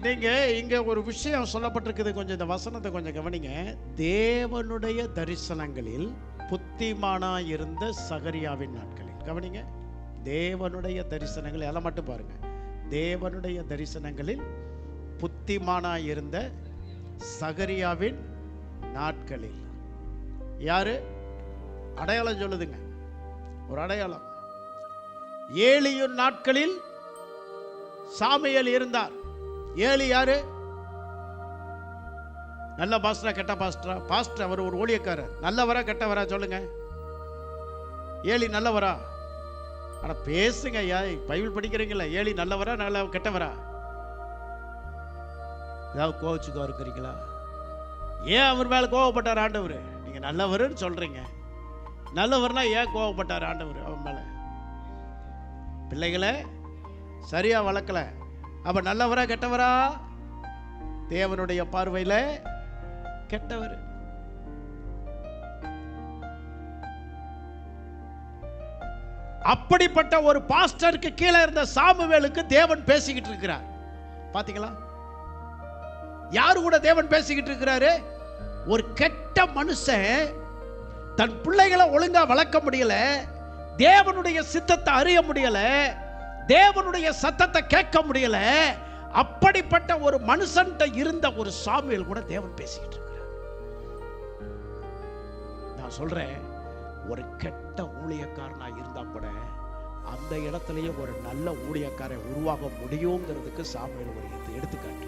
நீங்க இங்க ஒரு விஷயம் சொல்லப்பட்டிருக்குது, கொஞ்சம் இந்த வசனத்தை கொஞ்சம் கவனிங்க. தேவனுடைய தரிசனங்களில் புத்திமானா இருந்த சகரியாவின் நாட்களில். கவனிங்க, தேவனுடைய தரிசனங்கள் எல்லாம் மட்டும் பாருங்க. தேவனுடைய தரிசனங்களில் புத்திமானா இருந்த சகரியாவின் நாட்களில். யாரு? அடையாளம் சொல்லுதுங்க, ஒரு அடையாளம். ஏலியின் நாட்களில் சாமுவேல் இருந்தார். ஏலி யாரு? நல்ல பாஸ்டரா கெட்ட பாஸ்டரா? பாஸ்டர், அவர் ஒரு ஊழியக்காரர். நல்லவரா கெட்டவரா சொல்லுங்க? ஏலி நல்லவரா? ஆனா பேசுங்க ஐயா, பைபிள் படிக்கிறீங்களா? ஏலி நல்லவரா நல்ல கெட்டவரா? ஏதாவது கோவிச்சுக்கோ இருக்கிறீங்களா? ஏன் அவர் மேல கோவப்பட்டார் ஆண்டவர்? நீங்க நல்லவர்னு சொல்றீங்க, நல்லவர்னா ஏன் கோவப்பட்டார் ஆண்டவர் அவன் மேல? பிள்ளைகளை சரியா வளர்க்கல, அப்ப நல்லவரா கெட்டவரா? தேவனுடைய பார்வையில கெட்டவர். அப்படிப்பட்ட ஒரு பாஸ்டருக்கு கீழே இருந்த சாமுவேலுக்கு தேவன் பேசிக்கிட்டு இருக்கிறார். பாத்தீங்களா? யாரு கூட தேவன் பேசிக்கிட்டு இருக்கிறாரு? ஒரு கெட்ட மனுஷன் தன் பிள்ளைகளை ஒழுங்கா வளர்க்க முடியல, தேவனுடைய சித்தத்தை அறிய முடியல, தேவனுடைய சத்தத்தை கேட்க முடியல. அப்படிப்பட்ட ஒரு மனுஷன்ட்ட இருந்த ஒரு சாமுவேல் கூட தேவன் பேசிக்கிட்டு இருக்கிறார். நான் சொல்றேன், ஒரு கெட்ட ஊழியக்காரனா இருந்தா கூட அந்த இடத்துலயே ஒரு நல்ல ஊழியக்காரன் உருவாக முடியுங்கிறதுக்கு சாமுவேல் ஒரு எடுத்துக்காட்டு.